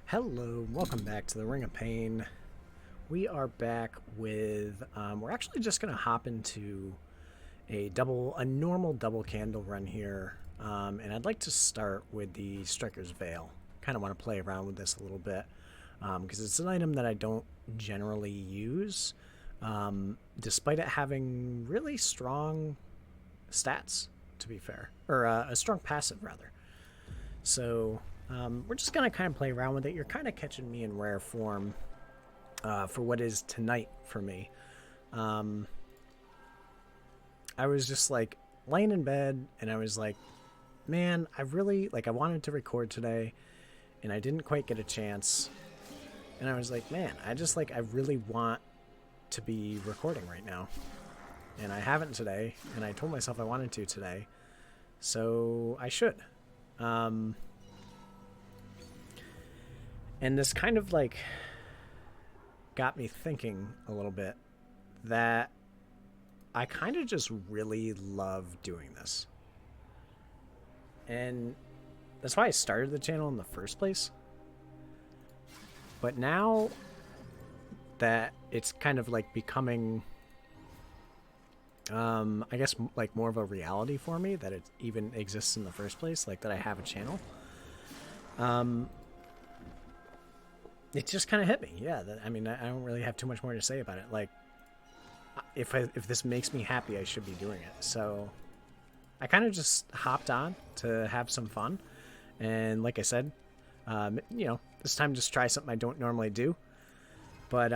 Hello, welcome back to the Ring of Pain. We are back with, we're actually just going to hop into a normal double candle run here. And I'd like to start with the Striker's Veil. Kind of want to play around with this a little bit because it's an item that I don't generally use, despite it having really strong stats, to be fair, or a strong passive rather. So we're just going to kind of play around with it. You're kind of catching me in rare form for what is tonight for me. I was just like laying in bed and I was like, man, I really, like, I wanted to record today and I didn't quite get a chance. And I was like, man, I really want to be recording right now. And I haven't today. And I told myself I wanted to today. So I should. And this kind of like got me thinking a little bit that I kind of just really love doing this. And that's why I started the channel in the first place. But now that it's kind of like becoming, I guess, like more of a reality for me that it even exists in the first place, like that I have a channel. It just kind of hit me. Yeah, I mean, I don't really have too much more to say about it. Like, if this makes me happy, I should be doing it. So I kind of just hopped on to have some fun. And like I said, this time just try something I don't normally do. But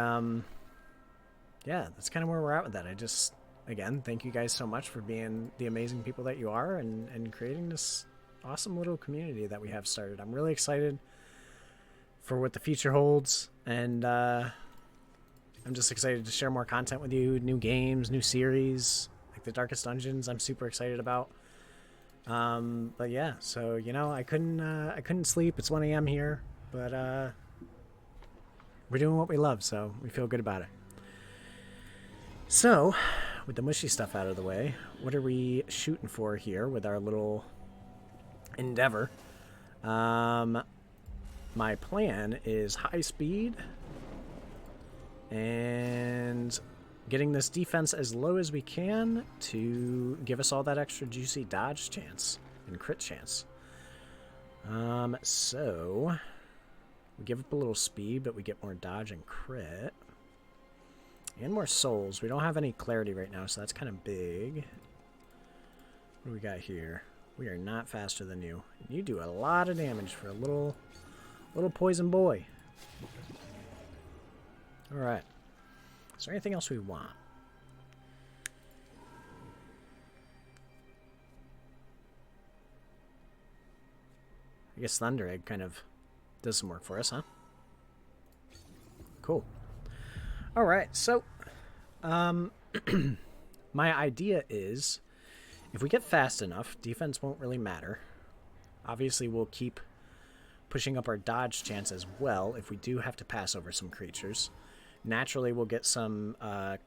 yeah, that's kind of where we're at with that. I just, again, thank you guys so much for being the amazing people that you are and creating this awesome little community that we have started. I'm really excited for what the future holds, and I'm just excited to share more content with you, new games, new series, like the Darkest Dungeons I'm super excited about. But yeah, so I couldn't sleep. It's 1 a.m. here, but we're doing what we love, so we feel good about it. So, with the mushy stuff out of the way, what are we shooting for here with our little endeavor? My plan is high speed and getting this defense as low as we can to give us all that extra juicy dodge chance and crit chance. So we give up a little speed, but we get more dodge and crit. And more souls. We don't have any clarity right now, so that's kind of big. What do we got here? We are not faster than you. You do a lot of damage for a little poison boy. Alright. Is there anything else we want? I guess Thunder Egg kind of does some work for us, huh? Cool. Alright, so my idea is if we get fast enough, defense won't really matter. Obviously, we'll keep pushing up our dodge chance as well if we do have to pass over some creatures. Naturally, we'll get some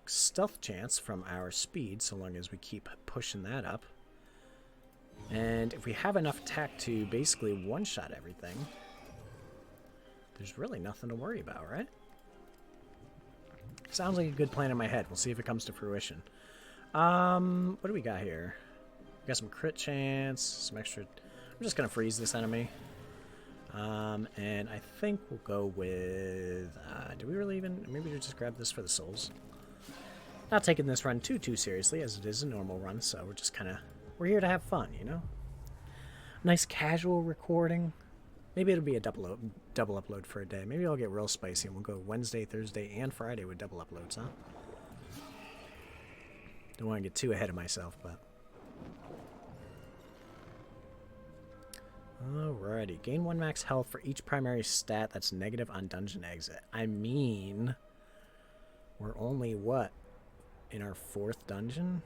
stealth chance from our speed, so long as we keep pushing that up. And if we have enough attack to basically one-shot everything, there's really nothing to worry about, right? Sounds like a good plan in my head. We'll see if it comes to fruition. What do we got here? We got some crit chance, some extra... I'm just going to freeze this enemy. And I think we'll go with... do we really even... Maybe we just grab this for the souls. Not taking this run too seriously, as it is a normal run, so we're just kind of... We're here to have fun, you know? Nice casual recording. Maybe it'll be a double upload for a day. Maybe I'll get real spicy and we'll go Wednesday, Thursday, and Friday with double uploads, huh? Don't want to get too ahead of myself, but... Alrighty. Gain 1 max health for each primary stat that's negative on dungeon exit. I mean... We're only, what? In our 4th dungeon?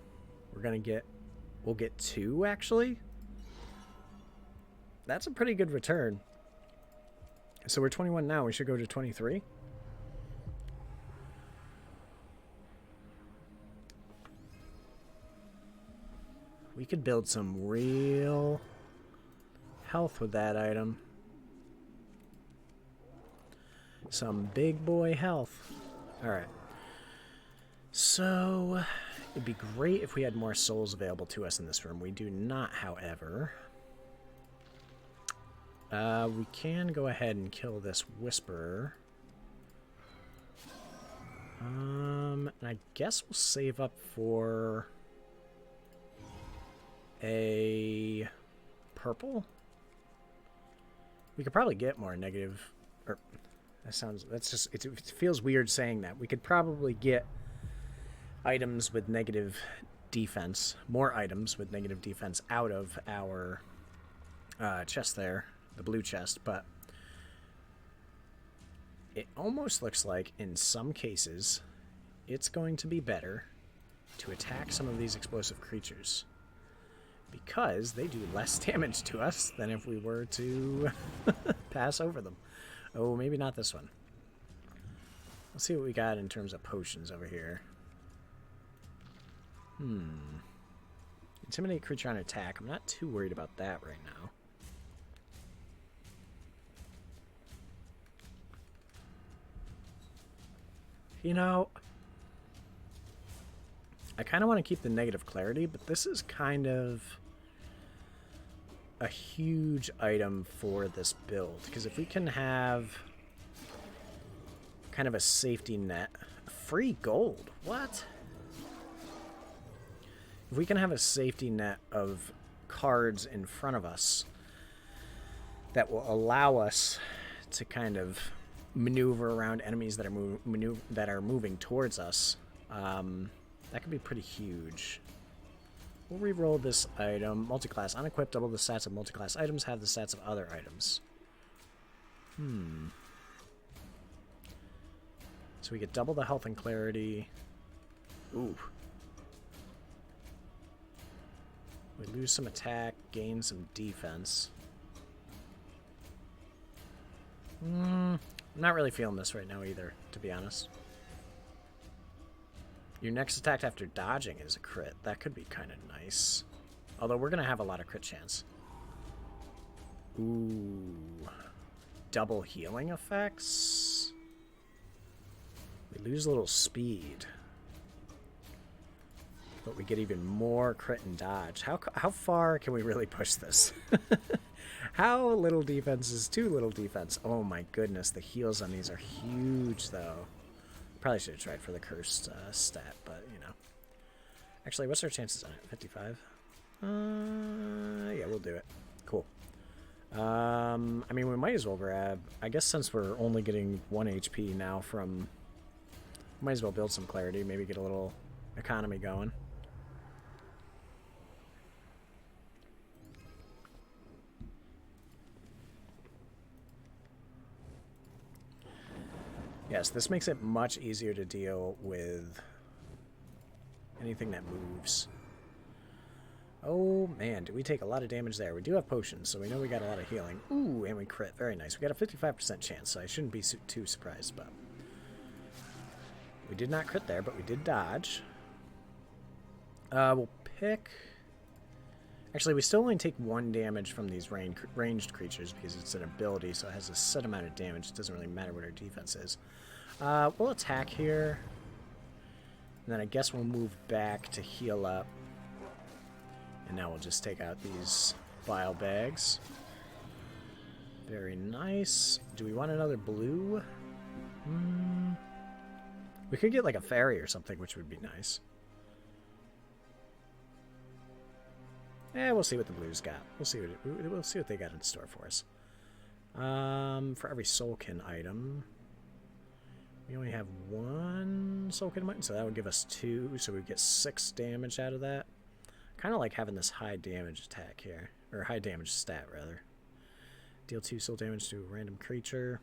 We're gonna get... We'll get 2, actually? That's a pretty good return. So we're 21 now. We should go to 23. We could build some real health with that item. Some big boy health. Alright. So, it'd be great if we had more souls available to us in this room. We do not, however. We can go ahead and kill this Whisperer. And I guess we'll save up for a purple. We could probably get more negative, or it feels weird saying that. We could probably get items with negative defense, more items with negative defense out of our chest there, the blue chest, but it almost looks like in some cases it's going to be better to attack some of these explosive creatures because they do less damage to us than if we were to pass over them. Oh, maybe not this one. Let's see what we got in terms of potions over here. Intimidate creature on attack. I'm not too worried about that right now. You know, I kind of want to keep the negative clarity, but this is kind of a huge item for this build, because if we can have kind of a safety net, free gold, what? If we can have a safety net of cards in front of us that will allow us to kind of maneuver around enemies that are moving towards us, that could be pretty huge. We'll re-roll this item. Multiclass. Unequipped, double the stats of multiclass items, have the stats of other items. So we get double the health and clarity. Ooh. We lose some attack, gain some defense. I'm not really feeling this right now either, to be honest. Your next attack after dodging is a crit. That could be kind of nice. Although we're going to have a lot of crit chance. Ooh. Double healing effects. We lose a little speed. But we get even more crit and dodge. How far can we really push this? How little defense is too little defense? Oh my goodness, the heals on these are huge though. Probably should have tried for the cursed stat, but you know. Actually, what's our chances on it? 55? Yeah, we'll do it. Cool. I mean, we might as well grab, I guess since we're only getting 1 HP now from, might as well build some clarity, maybe get a little economy going. Yes, this makes it much easier to deal with anything that moves. Oh man, do we take a lot of damage there? We do have potions, so we know we got a lot of healing. Ooh, and we crit. Very nice. We got a 55% chance, so I shouldn't be too surprised, but we did not crit there, but we did dodge. We'll pick... Actually, we still only take 1 damage from these ranged creatures because it's an ability, so it has a set amount of damage. It doesn't really matter what our defense is. We'll attack here. And then I guess we'll move back to heal up. And now we'll just take out these bile bags. Very nice. Do we want another blue? We could get like a fairy or something, which would be nice. We'll see what the blues got. We'll see what they got in store for us. For every soulkin item, we only have 1 soulkin item, so that would give us 2, so we get 6 damage out of that. Kind of like having this high damage attack here, or high damage stat rather. Deal 2 soul damage to a random creature.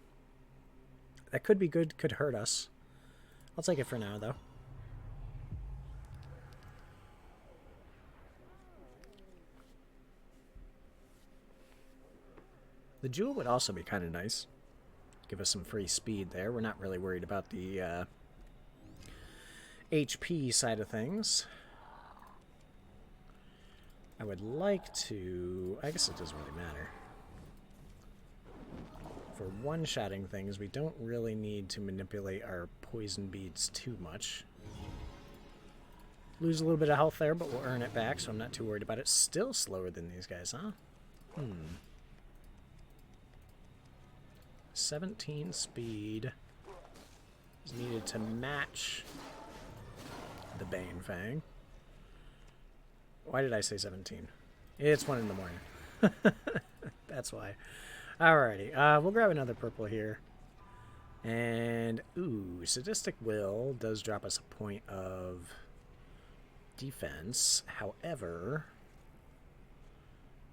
That could be good, could hurt us. I'll take it for now though. The jewel would also be kind of nice. Give us some free speed there. We're not really worried about the HP side of things. I would like to... I guess it doesn't really matter. for one-shotting things, we don't really need to manipulate our poison beads too much. Lose a little bit of health there, but we'll earn it back, so I'm not too worried about it. Still slower than these guys, huh? 17 speed is needed to match the Bane Fang. Why did I say 17? It's 1 in the morning. That's why. Alrighty, we'll grab another purple here. And, ooh, Sadistic Will does drop us a point of defense. However,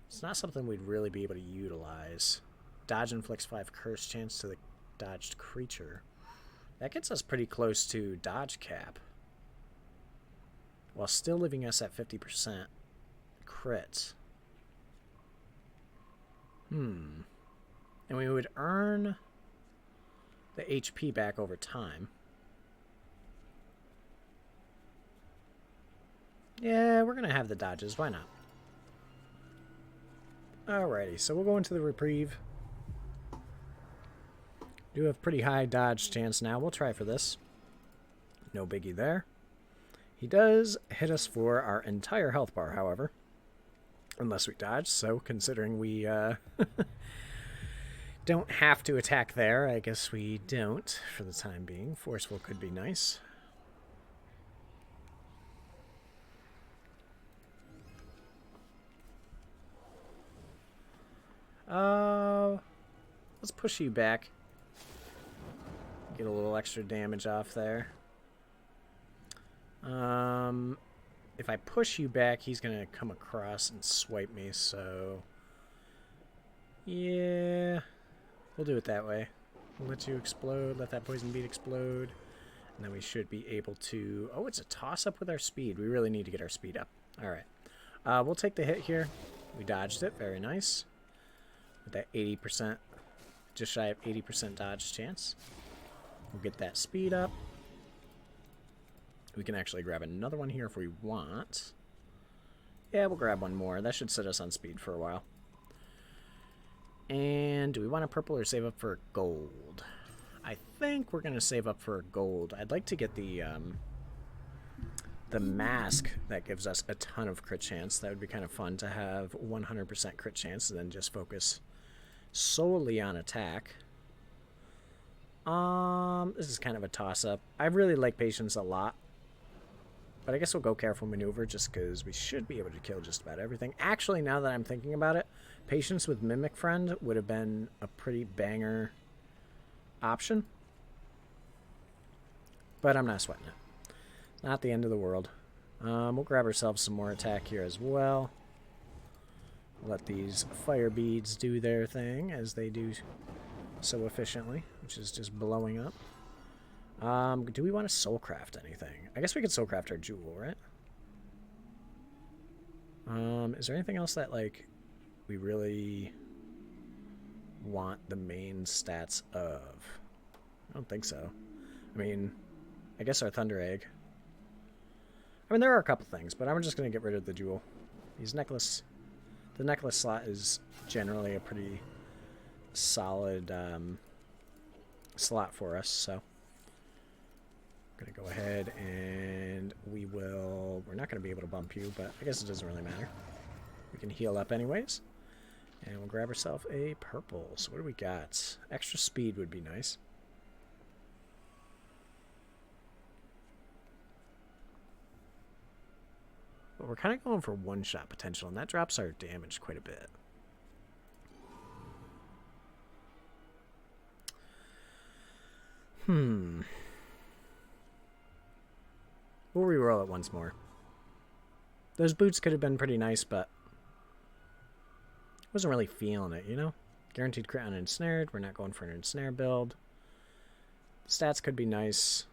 it's not something we'd really be able to utilize. Dodge inflicts 5 curse chance to the dodged creature. That gets us pretty close to dodge cap, while still leaving us at 50% crits. And we would earn the HP back over time. Yeah, we're going to have the dodges. Why not? Alrighty, so we'll go into the reprieve. Do have pretty high dodge chance now. We'll try for this. No biggie there. He does hit us for our entire health bar, however. Unless we dodge, so considering we don't have to attack there, I guess we don't for the time being. Forceful could be nice. Let's push you back. Get a little extra damage off there. If I push you back, he's going to come across and swipe me, so... yeah, we'll do it that way. We'll let you explode, let that poison bead explode, and then we should be able to... oh, it's a toss-up with our speed. We really need to get our speed up. Alright. We'll take the hit here. We dodged it. Very nice. With that 80%, just shy of 80% dodge chance. We'll get that speed up. We can actually grab another one here if we want. Yeah, we'll grab one more. That should set us on speed for a while. And do we want a purple or save up for gold? I think we're going to save up for gold. I'd like to get the mask that gives us a ton of crit chance. That would be kind of fun to have 100% crit chance and then just focus solely on attack. This is kind of a toss-up. I really like Patience a lot. But I guess we'll go Careful Maneuver just because we should be able to kill just about everything. Actually, now that I'm thinking about it, Patience with Mimic Friend would have been a pretty banger option. But I'm not sweating it. Not the end of the world. We'll grab ourselves some more attack here as well. Let these fire beads do their thing as they do so efficiently, which is just blowing up. Do we want to soulcraft anything? I guess we could soulcraft our jewel, right? Is there anything else that, like, we really want the main stats of? I don't think so. I mean, I guess our Thunder Egg. I mean, there are a couple things, but I'm just going to get rid of the jewel. These necklace... the necklace slot is generally a pretty solid slot for us, so... I'm going to go ahead and we will... we're not going to be able to bump you, but I guess it doesn't really matter. We can heal up anyways. And we'll grab ourselves a purple. So what do we got? Extra speed would be nice. But we're kind of going for one-shot potential, and that drops our damage quite a bit. We'll re-roll it once more. Those boots could have been pretty nice, but wasn't really feeling it, you know? Guaranteed crit on ensnared. We're not going for an ensnare build. Stats could be nice,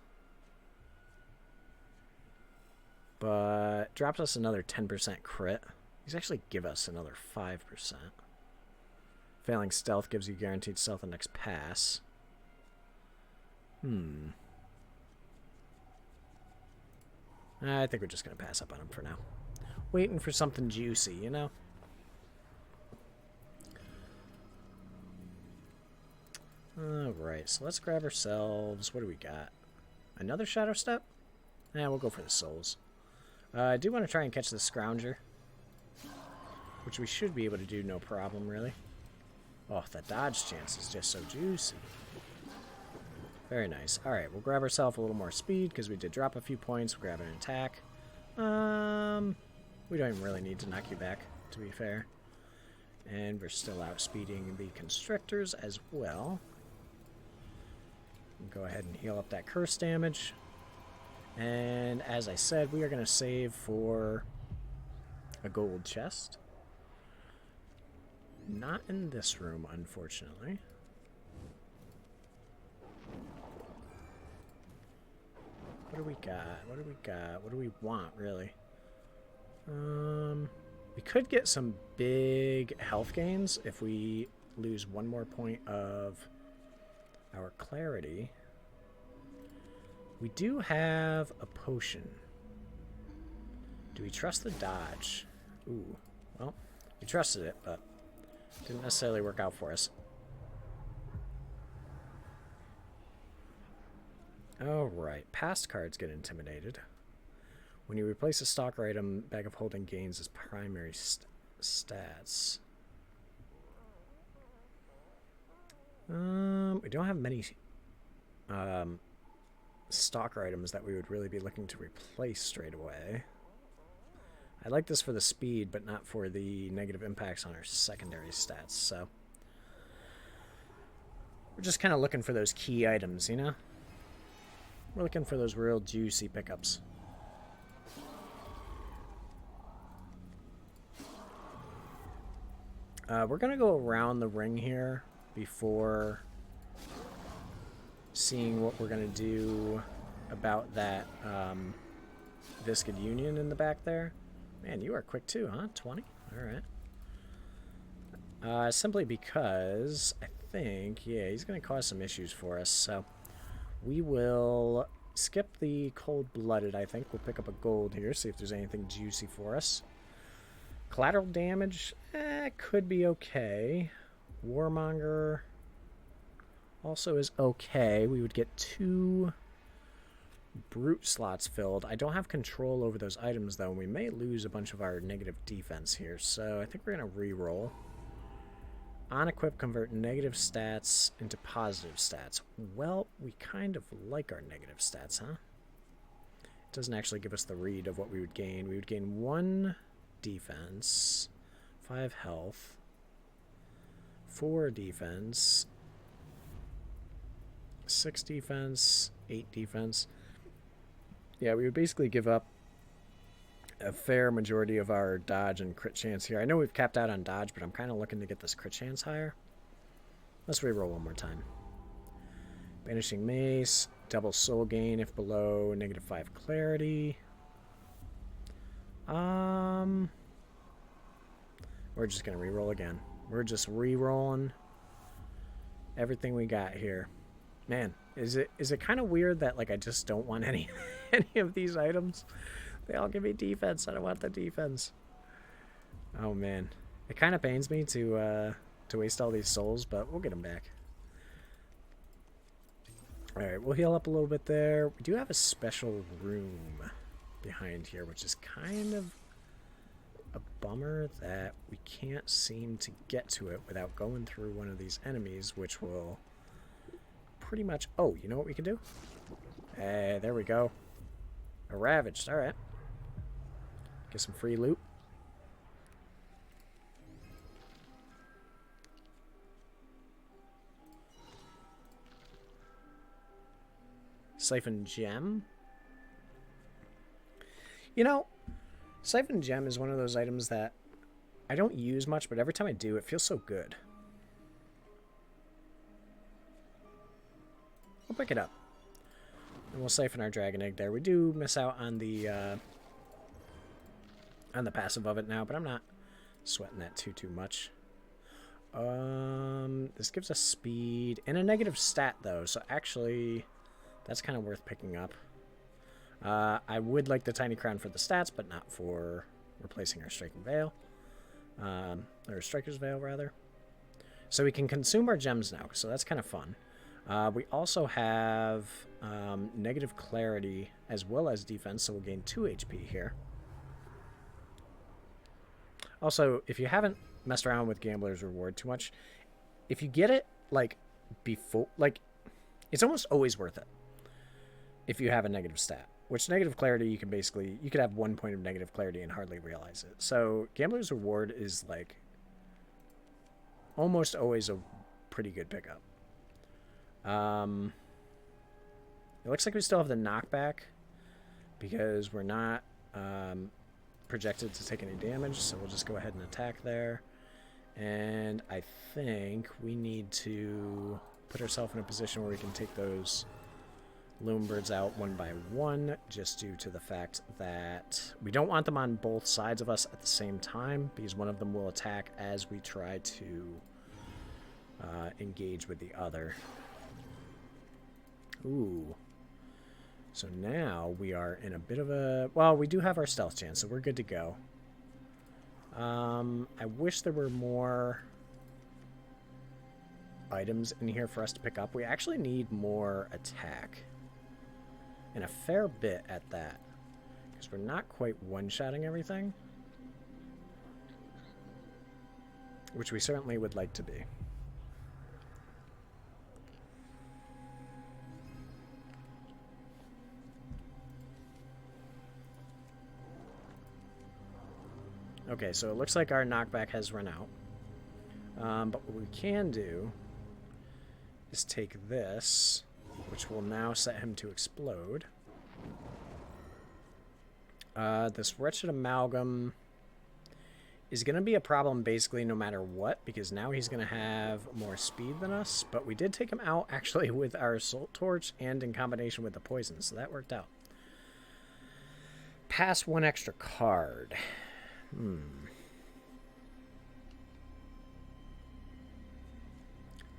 but drops us another 10% crit. These actually give us another 5%. Failing stealth gives you guaranteed stealth the next pass. I think we're just going to pass up on him for now. Waiting for something juicy, you know? Alright, so let's grab ourselves... What do we got? Another Shadow Step? Yeah, we'll go for the souls. I do want to try and catch the Scrounger, which we should be able to do no problem, really. Oh, the dodge chance is just so juicy. Very nice. Alright, we'll grab ourselves a little more speed, because we did drop a few points. We'll grab an attack. We don't even really need to knock you back, to be fair. And we're still outspeeding the Constrictors as well. Go ahead and heal up that curse damage. And as I said, we are going to save for a gold chest. Not in this room, unfortunately. What do we got? What do we got? What do we want, really? We could get some big health gains if we lose one more point of our clarity. We do have a potion. Do we trust the dodge? Ooh, well, we trusted it, but didn't necessarily work out for us. Alright, past cards get intimidated. When you replace a stalker item, Bag of Holding gains its primary stats. We don't have many stalker items that we would really be looking to replace straight away. I like this for the speed, but not for the negative impacts on our secondary stats, so we're just kind of looking for those key items, you know? We're looking for those real juicy pickups. We're going to go around the ring here before seeing what we're going to do about that Viscid Union in the back there. Man, you are quick too, huh? 20? Alright. Simply because I think, yeah, he's going to cause some issues for us. So we will skip the cold-blooded, I think. We'll pick up a gold here, see if there's anything juicy for us. Collateral damage, could be okay. Warmonger also is okay. We would get 2 brute slots filled. I don't have control over those items, though. We may lose a bunch of our negative defense here, so I think we're going to re-roll. On equip, convert negative stats into positive stats. Well, we kind of like our negative stats, huh? It doesn't actually give us the read of what we would gain. We would gain 1 defense, 5 health, 4 defense, 6 defense, 8 defense. Yeah, we would basically give up a fair majority of our dodge and crit chance here. I know we've capped out on dodge, but I'm kind of looking to get this crit chance higher. Let's reroll one more time. Banishing Mace, double soul gain if below -5 clarity. We're just going to reroll again. We're just re-rolling everything we got here. Man, is it kind of weird that like I just don't want any of these items? They all give me defense. I don't want the defense. Oh man, it kind of pains me to waste all these souls, but we'll get them back. All right, we'll heal up a little bit there. We do have a special room behind here, which is kind of a bummer that we can't seem to get to it without going through one of these enemies, which will pretty much... Oh, you know what we can do? Hey, there we go. A Ravaged, alright. Get some free loot. Siphon Gem. You know, Siphon Gem is one of those items that I don't use much, but every time I do, it feels so good. We'll pick it up. And we'll siphon our Dragon Egg there. We do miss out on the passive of it now, but I'm not sweating that too much. This gives us speed and a negative stat, though, so actually that's kind of worth picking up. I would like the Tiny Crown for the stats, but not for replacing our Striking Veil. Or Striker's Veil, rather. So we can consume our gems now, so that's kind of fun. We also have negative clarity as well as defense, so we'll gain 2 HP here. Also, if you haven't messed around with Gambler's Reward too much, if you get it, like, before, like, it's almost always worth it if you have a negative stat. Which negative clarity, you could have 1 point of negative clarity and hardly realize it. So Gambler's Reward is, like, almost always a pretty good pickup. It looks like we still have the knockback because we're not projected to take any damage, so we'll just go ahead and attack there. And I think we need to put ourselves in a position where we can take those loom birds out one by one, just due to the fact that we don't want them on both sides of us at the same time, because one of them will attack as we try to engage with the other. Ooh. So now we are in a bit of a... Well, we do have our stealth chance, so we're good to go. I wish there were more items in here for us to pick up. We actually need more attack. And a fair bit at that. Because we're not quite one-shotting everything. Which we certainly would like to be. Okay, so it looks like our knockback has run out. But what we can do is take this, which will now set him to explode. This wretched amalgam is going to be a problem basically no matter what, because now he's going to have more speed than us. But we did take him out actually with our assault torch and in combination with the poison, so that worked out. Pass 1 extra card.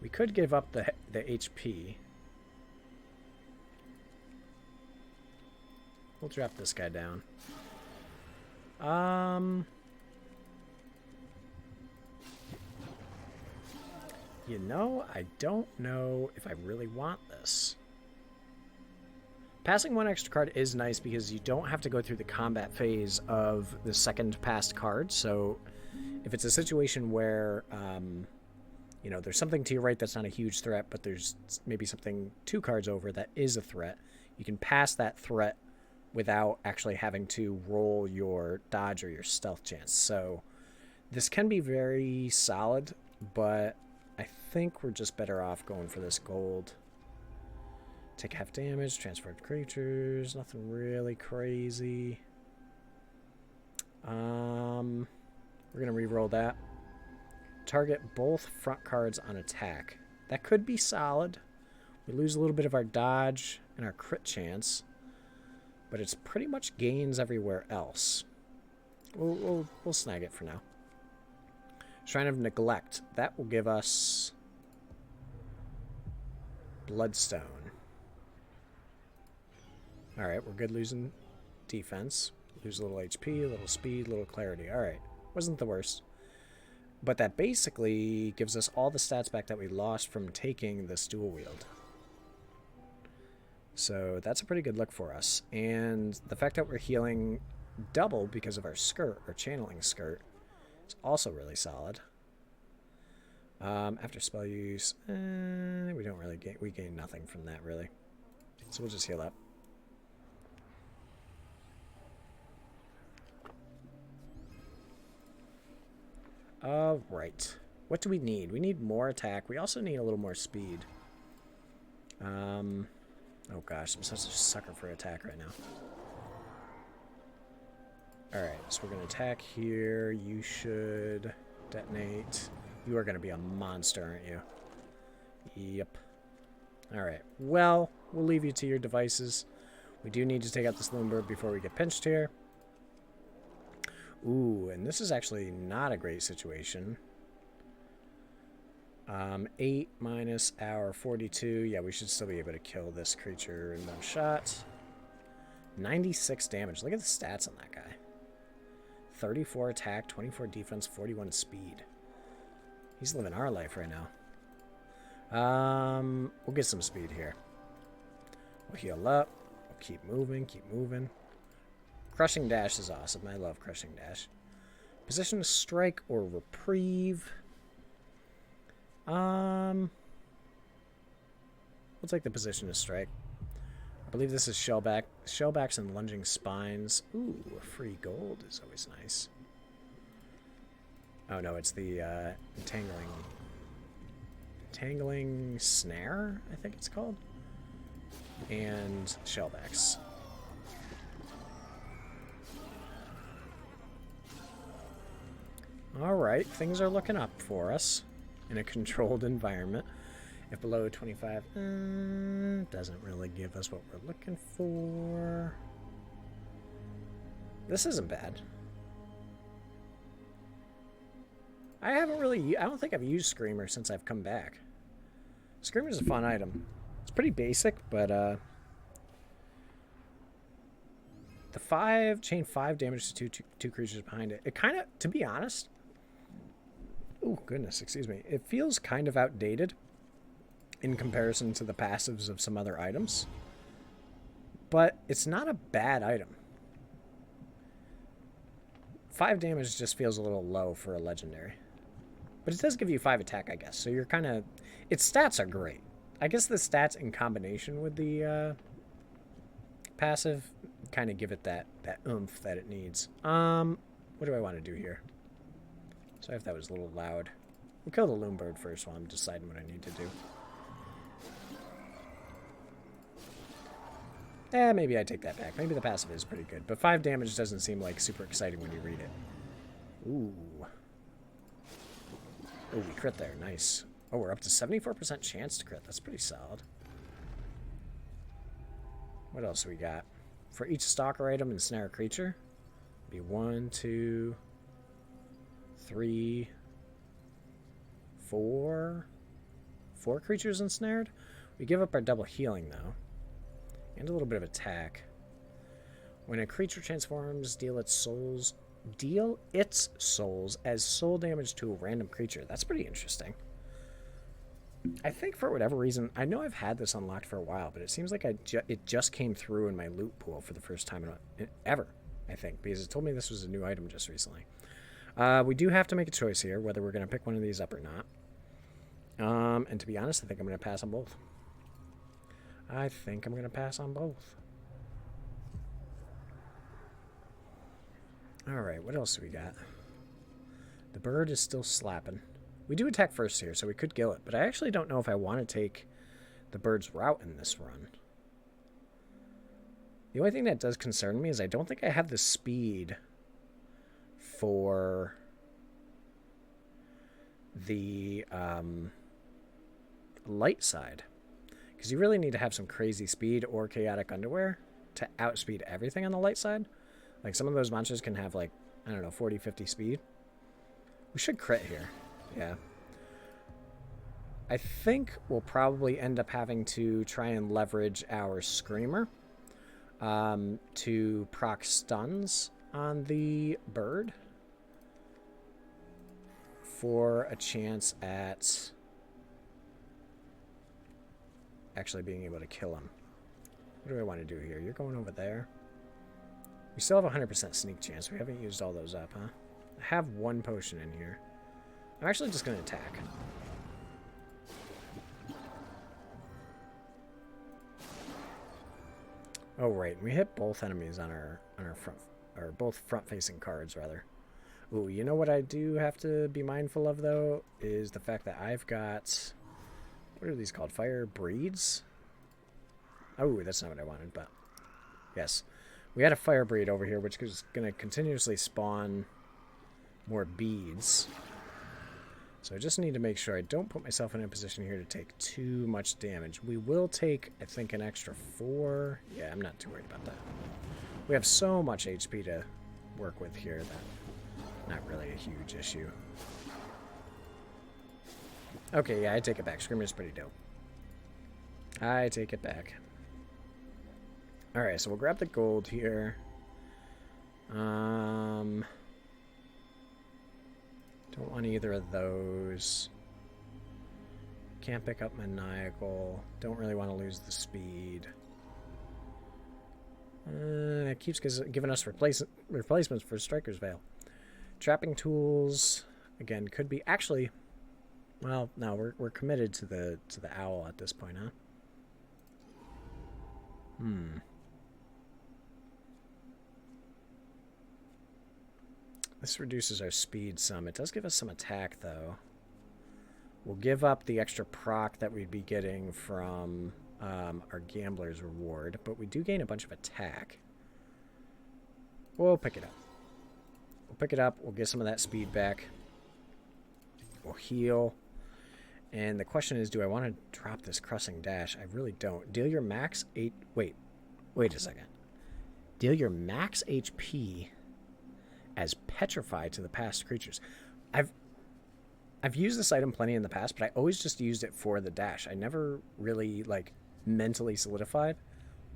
We could give up the HP. We'll drop this guy down. You know, I don't know if I really want this. Passing 1 extra card is nice because you don't have to go through the combat phase of the second passed card. So if it's a situation where, you know, there's something to your right that's not a huge threat, but there's maybe something 2 cards over that is a threat, you can pass that threat without actually having to roll your dodge or your stealth chance. So this can be very solid, but I think we're just better off going for this gold. Take half damage, transferred creatures, nothing really crazy. We're gonna re-roll that. Target both front cards on attack. That could be solid. We lose a little bit of our dodge and our crit chance, but it's pretty much gains everywhere else. We'll snag it for now. Shrine of Neglect. That will give us Bloodstone. Alright, we're good losing defense. Lose a little HP, a little speed, a little clarity. Alright, wasn't the worst. But that basically gives us all the stats back that we lost from taking this dual wield. So that's a pretty good look for us. And the fact that we're healing double because of our skirt, our channeling skirt, is also really solid. After spell use, we don't really gain, we gain nothing from that really. So we'll just heal up. Right. What do we need? We need more attack. We also need a little more speed. Oh gosh, I'm such a sucker for attack right now. Alright, so we're going to attack here. You should detonate. You are going to be a monster, aren't you? Yep. Alright, well, we'll leave you to your devices. We do need to take out this Loonbird before we get pinched here. Ooh, and this is actually not a great situation. 8 minus our 42. Yeah, we should still be able to kill this creature in 1 shot. 96 damage. Look at the stats on that guy. 34 attack, 24 defense, 41 speed. He's living our life right now. We'll get some speed here. We'll heal up. We'll keep moving, keep moving. Crushing Dash is awesome. I love Crushing Dash. Position to strike or reprieve. We'll take the position to strike. I believe this is shellback. Shellbacks and lunging spines. Ooh, free gold is always nice. Oh no, it's the entangling snare, I think it's called. And shellbacks. Alright, things are looking up for us in a controlled environment. If below 25, doesn't really give us what we're looking for. This isn't bad. I don't think I've used Screamer since I've come back. Screamer's a fun item. It's pretty basic, but the chain 5 damage to two creatures behind it. It kind of, to be honest, oh goodness, excuse me. It feels kind of outdated in comparison to the passives of some other items. But it's not a bad item. 5 damage just feels a little low for a legendary. But it does give you 5 attack, I guess. So you're kind of... Its stats are great. I guess the stats in combination with the passive kind of give it that oomph that it needs. What do I want to do here? Sorry if that was a little loud. We'll kill the loon bird first while I'm deciding what I need to do. Maybe I take that back. Maybe the passive is pretty good. But 5 damage doesn't seem like super exciting when you read it. Ooh. Oh, we crit there. Nice. Oh, we're up to 74% chance to crit. That's pretty solid. What else do we got? For each stalker item and snare creature, be 1, 2, 3, 4. 4 creatures ensnared. We give up our double healing, though. And a little bit of attack. When a creature transforms, deal its souls as soul damage to a random creature. That's pretty interesting. I think for whatever reason, I know I've had this unlocked for a while, but it seems like it just came through in my loot pool for the first time ever, I think, because it told me this was a new item just recently. We do have to make a choice here, whether we're going to pick one of these up or not. And to be honest, I think I'm going to pass on both. Alright, what else do we got? The bird is still slapping. We do attack first here, so we could kill it, but I actually don't know if I want to take the bird's route in this run. The only thing that does concern me is I don't think I have the speed for the light side. Because you really need to have some crazy speed or chaotic underwear to outspeed everything on the light side. Like, some of those monsters can have, like, I don't know, 40, 50 speed. We should crit here. Yeah. I think we'll probably end up having to try and leverage our Screamer to proc stuns on the bird for a chance at actually being able to kill him. What do I want to do here? You're going over there. We still have a 100% sneak chance. We haven't used all those up, huh? I have 1 potion in here. I'm actually just going to attack. Oh, right. We hit both enemies on our front, or both front-facing cards, rather. Ooh, you know what I do have to be mindful of, though, is the fact that I've got... What are these called? Fire breeds? Oh, that's not what I wanted, but... Yes. We had a fire breed over here, which is going to continuously spawn more beads. So I just need to make sure I don't put myself in a position here to take too much damage. We will take, I think, an extra 4. Yeah, I'm not too worried about that. We have so much HP to work with here that not really a huge issue. Okay, yeah, I take it back. Screamer's pretty dope. I take it back. Alright, so we'll grab the gold here. Don't want either of those. Can't pick up maniacal. Don't really want to lose the speed. It keeps giving us replacements for Striker's Veil. Trapping tools, again, could be actually. Well, no, we're committed to the owl at this point, huh? This reduces our speed some. It does give us some attack, though. We'll give up the extra proc that we'd be getting from our Gambler's Reward, but we do gain a bunch of attack. We'll pick it up. We'll pick it up. We'll get some of that speed back. We'll heal. And the question is, do I want to drop this Crushing Dash? I really don't. Deal your max 8... Wait a second. Deal your max HP as petrified to the past creatures. I've used this item plenty in the past, but I always just used it for the dash. I never really, like, mentally solidified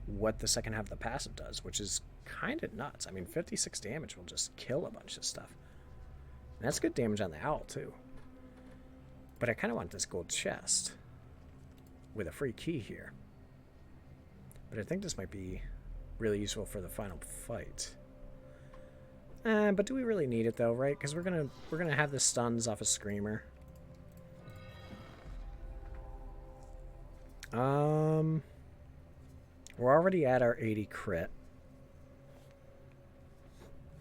what the second half of the passive does, which is kind of nuts. I mean, 56 damage will just kill a bunch of stuff. And that's good damage on the owl, too. But I kind of want this gold chest with a free key here. But I think this might be really useful for the final fight. But do we really need it though, right? Because we're gonna have the stuns off a Screamer. We're already at our 80 crit.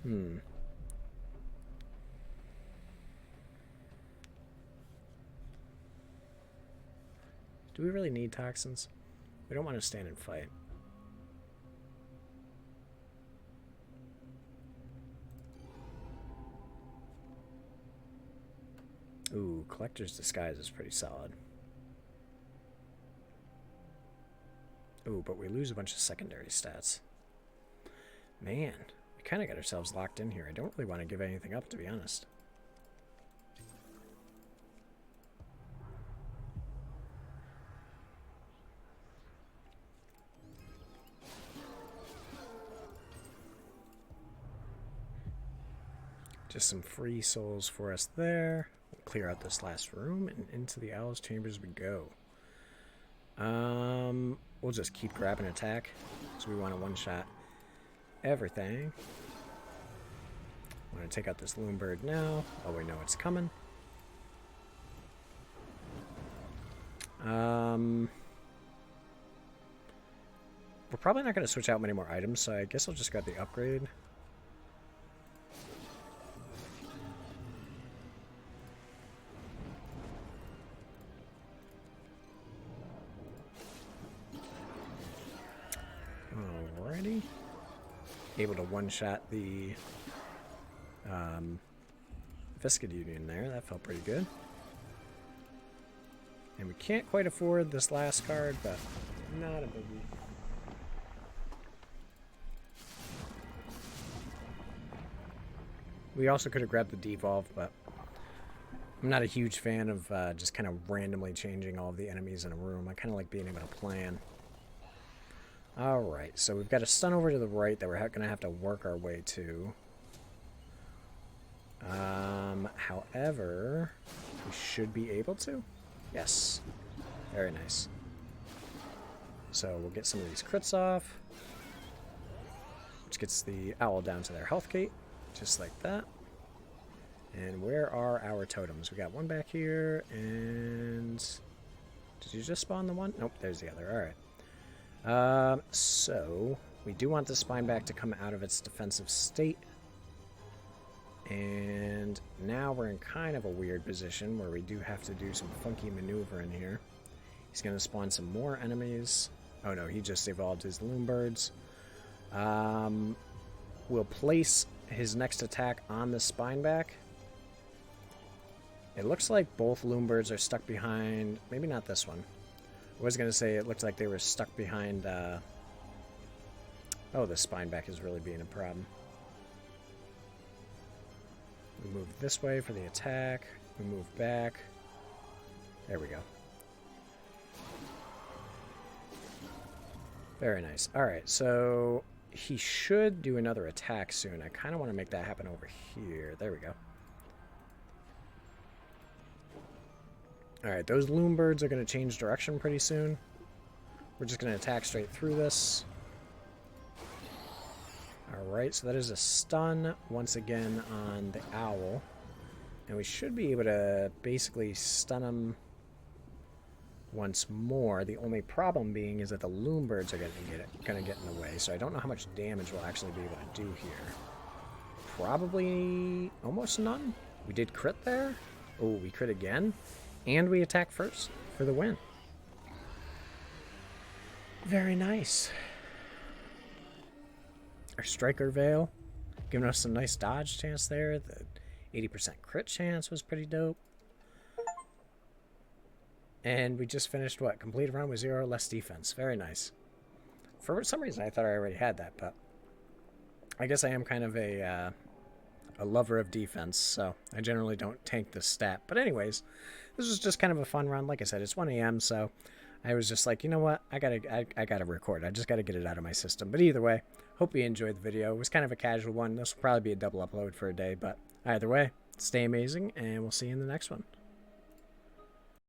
Do we really need toxins? We don't want to stand and fight. Ooh, Collector's Disguise is pretty solid. Ooh, but we lose a bunch of secondary stats. Man, we kind of got ourselves locked in here. I don't really want to give anything up, to be honest. Just some free souls for us there. We'll clear out this last room, and into the Owl's Chambers we go. We'll just keep grabbing attack, so we want to one-shot everything. I'm going to take out this loon bird now. Oh, we know it's coming. We're probably not going to switch out many more items, so I guess I'll just grab the upgrade. Alrighty. Able to one-shot the Viscid Union there. That felt pretty good. And we can't quite afford this last card, but not a biggie. We also could have grabbed the Devolve, but I'm not a huge fan of just kind of randomly changing all of the enemies in a room. I kind of like being able to plan. Alright, so we've got a stun over to the right that we're going to have to work our way to. However, we should be able to. Yes. Very nice. So we'll get some of these crits off. Which gets the owl down to their health gate. Just like that. And where are our totems? We got one back here, and... Did you just spawn the one? Nope, there's the other. Alright. So, we do want the Spineback to come out of its defensive state. And now we're in kind of a weird position where we do have to do some funky maneuvering here. He's going to spawn some more enemies. Oh no, he just evolved his Loonbirds. We'll place his next attack on the Spineback. It looks like both Loonbirds are stuck behind... Maybe not this one. I was going to say it looked like they were stuck behind... Oh, the Spineback is really being a problem. We move this way for the attack. We move back. There we go. Very nice. Alright, so he should do another attack soon. I kind of want to make that happen over here. There we go. Alright, those loom birds are going to change direction pretty soon. We're just going to attack straight through this. Alright, so that is a stun once again on the owl. And we should be able to basically stun him once more. The only problem being is that the loom birds are going to get in the way, so I don't know how much damage we'll actually be able to do here. Probably almost none. We did crit there. Oh, we crit again. And we attack first for the win. Very nice. Our Striker Veil giving us some nice dodge chance there. The 80% crit chance was pretty dope. And we just finished, what? Complete run with 0 less defense. Very nice. For some reason, I thought I already had that, but I guess I am kind of a lover of defense, so I generally don't tank this stat. But anyways, this was just kind of a fun run. Like I said, it's 1 a.m., so I was just like, you know what? I gotta record. I just gotta get it out of my system. But either way, hope you enjoyed the video. It was kind of a casual one. This will probably be a double upload for a day, but either way, stay amazing, and we'll see you in the next one.